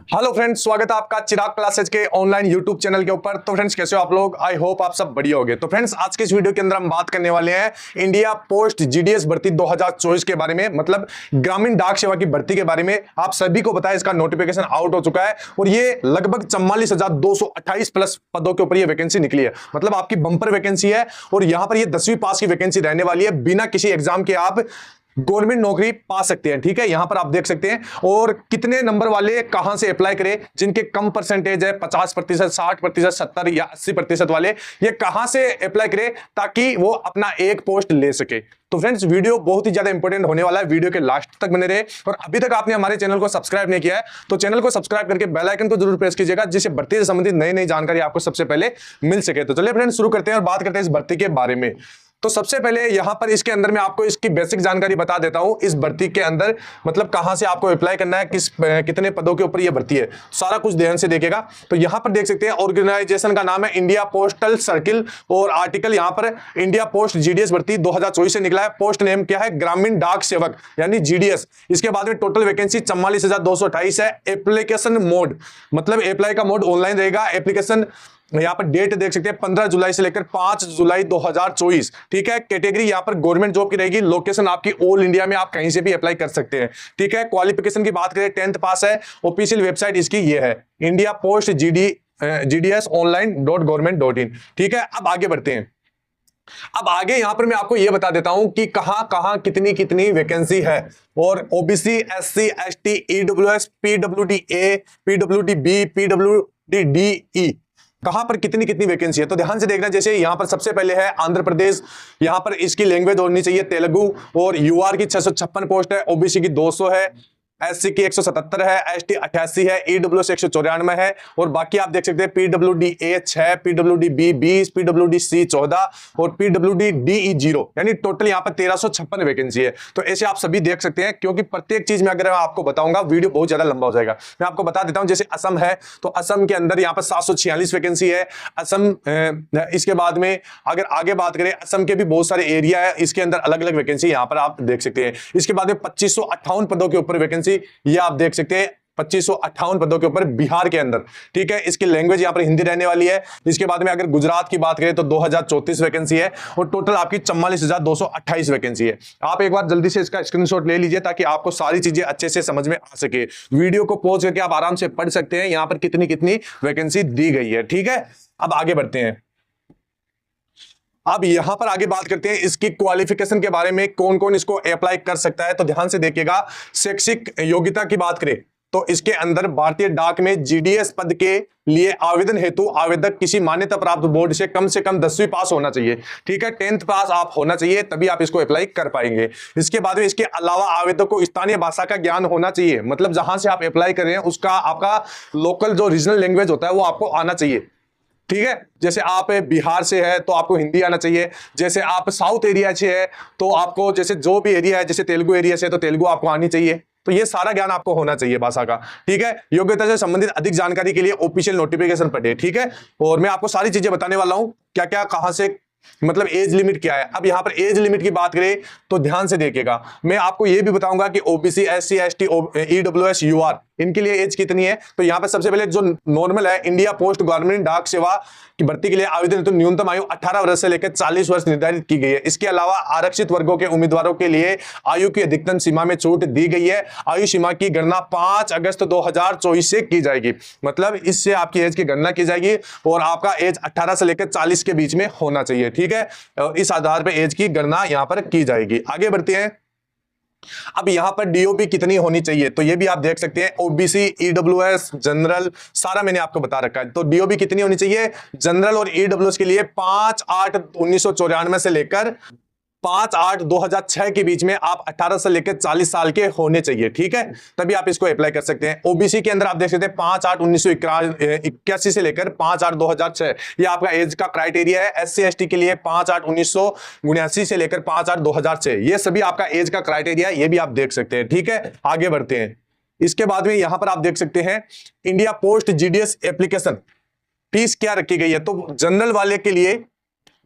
Hello friends, स्वागत है आपका चिराग क्लासेज के ऑनलाइन यूट्यूब चैनल के ऊपर। तो फ्रेंड्स, कैसे हो आप लोग? आई होप आप सब बढ़िया होंगे। तो फ्रेंड्स, आज के इस वीडियो के अंदर हम बात करने वाले हैं इंडिया पोस्ट जीडीएस भर्ती 2024 के बारे में, मतलब ग्रामीण डाक सेवा की भर्ती के बारे में। आप सभी को पता है इसका नोटिफिकेशन आउट हो चुका है और ये लगभग 44,228 प्लस पदों के ऊपर ये वैकेंसी निकली है। मतलब आपकी बंपर वैकेंसी है और यहां पर ये 10वीं पास की वैकेंसी रहने वाली है। बिना किसी एग्जाम के आप गवर्नमेंट नौकरी पा सकते हैं। ठीक है, यहां पर आप देख सकते हैं। और कितने नंबर वाले कहां से अप्लाई करें, जिनके कम परसेंटेज है 50%, 60%, 70 या 80% वाले, ये कहां से अप्लाई करें ताकि वो अपना एक पोस्ट ले सके। तो फ्रेंड्स, वीडियो बहुत ही ज्यादा इंपॉर्टेंट होने वाला है, वीडियो के लास्ट तक बने रहे। और अभी तक आपने हमारे चैनल को सब्सक्राइब नहीं किया है तो चैनल को सब्सक्राइब करके बेल आइकन को जरूर प्रेस कीजिएगा, जिससे भर्ती से संबंधित नई नई जानकारी आपको सबसे पहले मिल सके। तो चलिए फ्रेंड्स, शुरू करते हैं और बात करते हैं इस भर्ती के बारे में। तो सबसे पहले यहां पर इसके अंदर मैं आपको इसकी बेसिक जानकारी बता देता हूं। इस भर्ती के अंदर मतलब कहां से आपको अप्लाई करना है, कितने पदों के ऊपर यह भर्ती है, सारा कुछ ध्यान से देखिएगा। तो यहां पर देख सकते हैं ऑर्गेनाइजेशन का नाम है इंडिया पोस्टल सर्किल और आर्टिकल यहां पर इंडिया पोस्ट जीडीएस भर्ती 2024 से निकला है। पोस्ट नेम क्या है? ग्रामीण डाक सेवक यानी जीडीएस। इसके बाद में टोटल वैकेंसी 44,228 है। एप्लीकेशन मोड मतलब अप्लाई का मोड ऑनलाइन रहेगा। एप्लीकेशन यहां पर डेट देख सकते हैं 15 जुलाई से लेकर 5 जुलाई 2024। ठीक है, कैटेगरी यहां पर गवर्नमेंट जॉब की रहेगी। लोकेशन आपकी ऑल इंडिया में, आप कहीं से भी अप्लाई कर सकते हैं। ठीक है, क्वालिफिकेशन की बात करें 10th पास है। ऑफिशियल वेबसाइट इसकी ये है इंडिया पोस्ट GDS online.government.in। ठीक है, अब आगे बढ़ते हैं। अब आगे यहां पर मैं आपको यह बता देता हूं कि कहां कहां कितनी कितनी वैकेंसी है। और OBC, SC, ST, EWS, PWD-A, PWD-B, PWD-DE कहां पर कितनी कितनी वैकेंसी है, तो ध्यान से देखना। जैसे यहां पर सबसे पहले है आंध्र प्रदेश। यहां पर इसकी लैंग्वेज होनी चाहिए तेलुगु। और यूआर की 656 पोस्ट है। ओबीसी की 200 है। SC की 177 है। ST 88 है। EWS 194 है। और बाकी आप देख सकते हैं PWD-A 6, PWD-B 20, PWD-C 14 और PWD-DE 0, यानी टोटल यहां पर 1356 वैकेंसी है। तो ऐसे आप सभी देख सकते हैं, क्योंकि प्रत्येक चीज में अगर मैं आपको बताऊंगा वीडियो बहुत ज्यादा लंबा हो जाएगा। मैं आपको बता देता हूं, जैसे असम है तो असम के अंदर यहां पर 746 वैकेंसी है। असम इसके बाद में अगर आगे बात करें, असम के भी बहुत सारे एरिया है, इसके अंदर अलग अलग वैकेंसी यहां पर आप देख सकते हैं। इसके बाद में 2558 पदों के ऊपर वैकेंसी ये आप देख सकते हैं, 2558 पदों के ऊपर बिहार के अंदर। ठीक है, इसकी लैंग्वेज यहां पर हिंदी रहने वाली है। इसके बाद में अगर गुजरात की बात करें तो 2034 वैकेंसी है और टोटल आपकी 44,228 वैकेंसी है। आप एक बार जल्दी से इसका स्क्रीनशॉट ले लीजिए ताकि आपको सारी चीजें अच्छे से समझ में आ सके। वीडियो को पॉज करके आप आराम से पढ़ सकते हैं यहां पर कितनी कितनी वैकेंसी दी गई है। ठीक है, अब आगे बढ़ते हैं। अब यहां पर आगे बात करते हैं इसकी क्वालिफिकेशन के बारे में, कौन कौन इसको अप्लाई कर सकता है। तो ध्यान से देखिएगा। शैक्षिक योग्यता की बात करें तो इसके अंदर भारतीय डाक में जीडीएस पद के लिए आवेदन हेतु आवेदक किसी मान्यता प्राप्त बोर्ड से कम 10वीं पास होना चाहिए। ठीक है, 10th पास आप होना चाहिए, तभी आप इसको अप्लाई कर पाएंगे। इसके बाद में इसके अलावा आवेदक को स्थानीय भाषा का ज्ञान होना चाहिए। मतलब जहां से आप अप्लाई कर रहे हैं उसका आपका लोकल जो रीजनल लैंग्वेज होता है वो आपको आना चाहिए। ठीक है, जैसे आप बिहार से है तो आपको हिंदी आना चाहिए। जैसे आप साउथ एरिया से है तो आपको, जैसे जो भी एरिया है, जैसे तेलुगु एरिया से तो तेलुगु आपको आनी चाहिए। तो ये सारा ज्ञान आपको होना चाहिए भाषा का। ठीक है, योग्यता से संबंधित अधिक जानकारी के लिए ऑफिशियल नोटिफिकेशन पढ़िए। ठीक है, और मैं आपको सारी चीजें बताने वाला हूं, क्या क्या कहां से, मतलब एज लिमिट क्या है। अब यहां पर एज लिमिट की बात करें तो ध्यान से देखिएगा। मैं आपको यह भी बताऊंगा कि OBC, SC, ST, EWS, UR इनके लिए एज कितनी है। तो यहां पर सबसे पहले जो नॉर्मल है, इंडिया पोस्ट ग्रामीण डाक सेवा की भर्ती के लिए आवेदन तो न्यूनतम आयु 18 वर्ष से लेकर 40 वर्ष निर्धारित की गई है। इसके अलावा आरक्षित वर्गों के उम्मीदवारों के लिए आयु की अधिकतम सीमा में छूट दी गई है। आयु सीमा की गणना 5 अगस्त 2024 से की जाएगी। मतलब इससे आपकी एज की गणना की जाएगी और आपका एज 18 से लेकर 40 के बीच में होना चाहिए। ठीक है, इस आधार पर एज की गणना यहां पर की जाएगी। आगे बढ़ते हैं। अब यहां पर डीओबी कितनी होनी चाहिए तो ये भी आप देख सकते हैं। ओबीसी, EWS, जनरल सारा मैंने आपको बता रखा है। तो डीओबी कितनी होनी चाहिए जनरल और EWS के लिए? 5/8/1994 से लेकर 5/8/2006 के बीच में आप 18 से लेकर 40 साल के होने चाहिए। ठीक है, तभी आप इसको अप्लाई कर सकते हैं। ओबीसी के अंदर आप देख सकते हैं 5/8/1981 से लेकर 5/8/2006 ये आपका एज का क्राइटेरिया है। SC, ST के लिए 5/8/1979 से लेकर 5/8/2006 ये सभी आपका एज का क्राइटेरिया, ये भी आप देख सकते हैं। ठीक है, आगे बढ़ते हैं। इसके बाद में यहां पर आप देख सकते हैं India post GDS application fees क्या रखी गई है। तो जनरल वाले के लिए,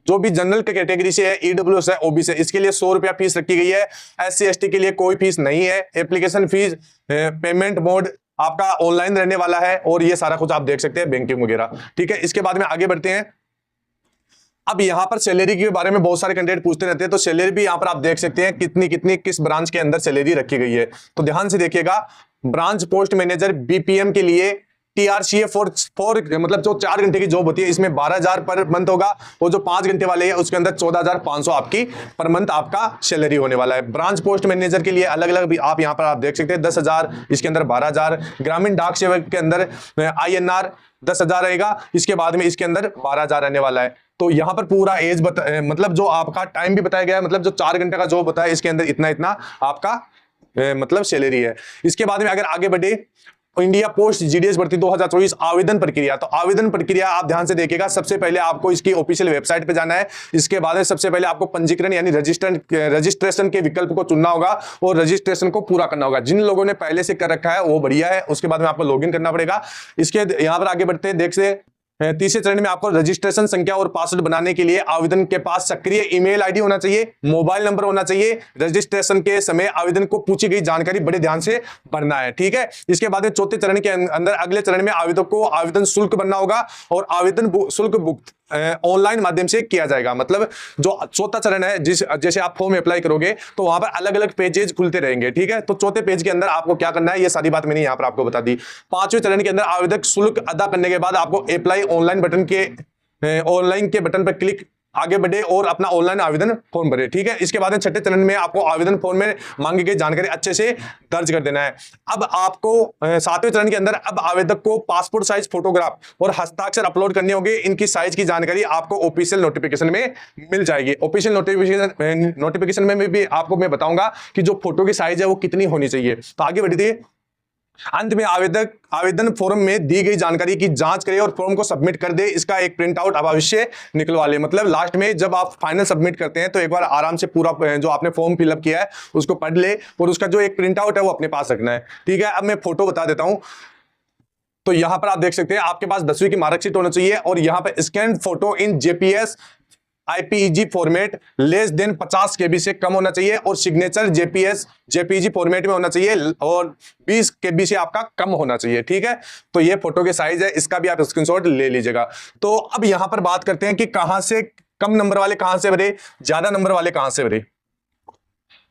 जो भी जनरल कैटेगरी से है, EWS है, ओबीसी है, इसके लिए 100 रुपया फीस रखी गई है। SC ST के लिए कोई फीस नहीं है। एप्लीकेशन फीस पेमेंट मोड आपका ऑनलाइन रहने वाला है और ये सारा कुछ आप देख सकते हैं, बैंकिंग वगैरह। ठीक है, इसके बाद में आगे बढ़ते हैं। अब यहां पर सैलरी के बारे में बहुत सारे कैंडिडेट पूछते रहते हैं, तो सैलरी भी यहां पर आप देख सकते हैं कितनी कितनी किस ब्रांच के अंदर सैलरी रखी गई है। तो ध्यान से देखिएगा, ब्रांच पोस्ट मैनेजर बीपीएम के लिए टीआरसीए फॉर मतलब जो 4 घंटे की जॉब होती है, इसमें 12,000 पर मंथ होगा, और जो 5 घंटे वाले है उसके अंदर 14,500 आपकी पर मंथ आपका सैलरी होने वाला है। ब्रांच पोस्ट मैनेजर के लिए अलग अलग भी आप यहां पर आप देख सकते हैं, 10,000, इसके अंदर 12,000, ग्रामीण डाक सेवक के अंदर INR 10,000 रहेगा, इसके बाद में इसके अंदर 12,000 रहने वाला है। तो यहां पर पूरा एज मतलब जो आपका टाइम भी बताया गया है, मतलब जो 4 घंटे का जॉब होता है इसके अंदर इतना इतना आपका मतलब सैलरी है। इसके बाद में अगर आगे बढ़े, इंडिया पोस्ट जीडीएस भर्ती 2024 आवेदन प्रक्रिया। तो आवेदन प्रक्रिया आप ध्यान से देखिएगा, सबसे पहले आपको इसकी ऑफिशियल वेबसाइट पे जाना है। इसके बाद में सबसे पहले आपको पंजीकरण यानी रजिस्ट्रेशन के विकल्प को चुनना होगा और रजिस्ट्रेशन को पूरा करना होगा। जिन लोगों ने पहले से कर रखा है वो बढ़िया है, उसके बाद में आपको लॉगिन करना पड़ेगा। इसके यहां पर आगे बढ़ते हैं, देख से तीसरे चरण में आपको रजिस्ट्रेशन संख्या और पासवर्ड बनाने के लिए आवेदन के पास सक्रिय ईमेल आईडी होना चाहिए, मोबाइल नंबर होना चाहिए। रजिस्ट्रेशन के समय आवेदन को पूछी गई जानकारी बड़े ध्यान से भरना है। ठीक है, इसके बाद में चौथे चरण के अंदर अगले चरण में आवेदक को आवेदन शुल्क भरना होगा और आवेदन शुल्क भुगतान ऑनलाइन माध्यम से किया जाएगा। मतलब जो चौथा चरण है, जैसे आप फॉर्म अप्लाई करोगे तो वहां पर अलग अलग पेजेस खुलते रहेंगे। ठीक है, तो चौथे पेज के अंदर आपको क्या करना है, ये सारी बात मैंने यहां पर आपको बता दी। पांचवें चरण के अंदर आवेदक शुल्क अदा करने के बाद आपको अप्लाई ऑनलाइन के बटन पर क्लिक आगे बढ़े और अपना ऑनलाइन आवेदन फॉर्म भरे। ठीक है, इसके बाद छठे चरण में आपको आवेदन फॉर्म में मांगी गई जानकारी अच्छे से दर्ज कर देना है। अब आपको सातवें चरण के अंदर अब आवेदक को पासपोर्ट साइज फोटोग्राफ और हस्ताक्षर अपलोड करने होंगे। इनकी साइज की जानकारी आपको ऑफिशियल नोटिफिकेशन में मिल जाएगी। ऑफिशियल नोटिफिकेशन में भी आपको मैं बताऊंगा कि जो फोटो की साइज है वो कितनी होनी चाहिए। तो आगे बढ़िए, अंत में आवेदक आवेदन फॉर्म में दी गई जानकारी की जांच करे और फॉर्म को सबमिट कर दे। इसका एक प्रिंट आउट अब अवश्य निकलवा ले। मतलब लास्ट में जब आप फाइनल सबमिट करते हैं तो एक बार आराम से पूरा जो आपने फॉर्म फिलअप किया है उसको पढ़ ले और उसका जो एक प्रिंट आउट है वो अपने पास रखना है। ठीक है, अब मैं फोटो बता देता हूं। तो यहां पर आप देख सकते हैं आपके पास 10वीं की मार्कशीट होना चाहिए और यहां पर scan photo in JPS IPEG format less than 50 KB से कम होना चाहिए और सिग्नेचर JPEG फॉर्मेट में होना चाहिए और 20 KB से आपका कम होना चाहिए। ठीक है, तो ये फोटो के साइज है, इसका भी आप स्क्रीनशॉट ले लीजिएगा। तो अब यहां पर बात करते हैं कि कहां से कम नंबर वाले कहां से भरे, ज्यादा नंबर वाले कहां से भरे।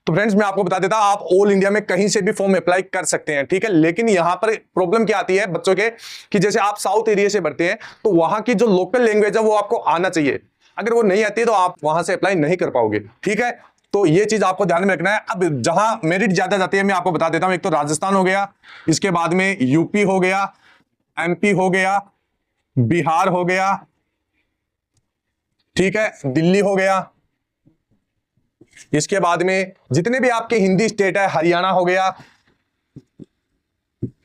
तो फ्रेंड्स मैं आपको बता देता हूं, आप ऑल इंडिया में कहीं से भी फॉर्म अप्लाई कर सकते हैं। ठीक है, लेकिन यहां पर प्रॉब्लम क्या आती है बच्चों के, कि जैसे आप साउथ एरिया से भरते हैं तो वहां की जो लोकल लैंग्वेज है वो आपको आना चाहिए। अगर वो नहीं आती है तो आप वहां से अप्लाई नहीं कर पाओगे। ठीक है, तो ये चीज आपको ध्यान में रखना है। अब जहां मेरिट ज्यादा जाती है मैं आपको बता देता हूं, एक तो राजस्थान हो गया, इसके बाद में यूपी हो गया, MP हो गया, बिहार हो गया, ठीक है, दिल्ली हो गया, इसके बाद में जितने भी आपके हिंदी स्टेट है, हरियाणा हो गया।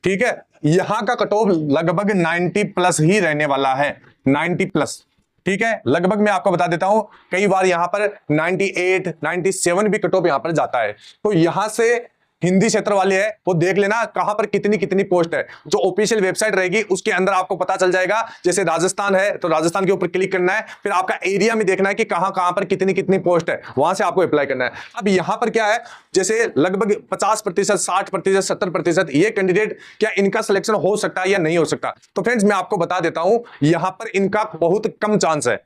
ठीक है, यहां का कट ऑफ लगभग 90+ ही रहने वाला है, 90+। ठीक है, लगभग मैं आपको बता देता हूं, कई बार यहां पर 98, 97 भी कट ऑफ यहां पर जाता है। तो यहां से हिंदी क्षेत्र वाले हैं वो देख लेना कहां पर कितनी कितनी पोस्ट है। जो ऑफिशियल वेबसाइट रहेगी उसके अंदर आपको पता चल जाएगा। जैसे राजस्थान है तो राजस्थान के ऊपर क्लिक करना है, फिर आपका एरिया में देखना है कि कहां कहां पर कितनी कितनी पोस्ट है, वहां से आपको अप्लाई करना है। अब यहां पर क्या है, जैसे लगभग 50%, 60%, 70% ये कैंडिडेट क्या इनका सिलेक्शन हो सकता है या नहीं हो सकता। तो फ्रेंड्स मैं आपको बता देता हूं, यहां पर इनका बहुत कम चांस है।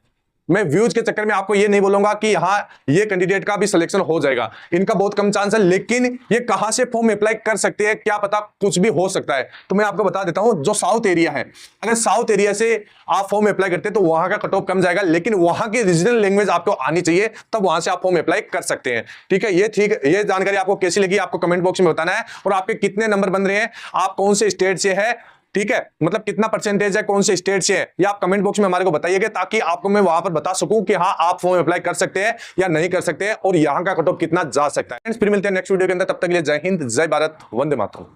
मैं व्यूज के चक्कर में आपको ये नहीं बोलूंगा कि यहां ये कैंडिडेट का भी सिलेक्शन हो जाएगा, इनका बहुत कम चांस है। लेकिन ये कहां से फॉर्म अप्लाई कर सकते हैं क्या पता, कुछ भी हो सकता है। तो मैं आपको बता देता हूं, जो साउथ एरिया है, अगर साउथ एरिया से आप फॉर्म अप्लाई करते हैं तो वहां का कट ऑफ कम जाएगा, लेकिन वहां की रीजनल लैंग्वेज आपको आनी चाहिए, तब वहां से आप फॉर्म अप्लाई कर सकते हैं। ठीक है, ये जानकारी आपको कैसी लगी आपको कमेंट बॉक्स में बताना है, और आपके कितने नंबर बन रहे हैं, आप कौन से स्टेट से है, ठीक है, मतलब कितना परसेंटेज है, कौन से स्टेट से है, ये आप कमेंट बॉक्स में हमारे को बताइएगा, ताकि आपको मैं वहां पर बता सकूं कि हाँ आप फॉर्म अप्लाई कर सकते हैं या नहीं कर सकते हैं और यहां का कट ऑफ कितना जा सकता है। फिर मिलते हैं नेक्स्ट वीडियो के अंदर, तब तक के लिए जय हिंद, जय भारत, वंदे मातरम।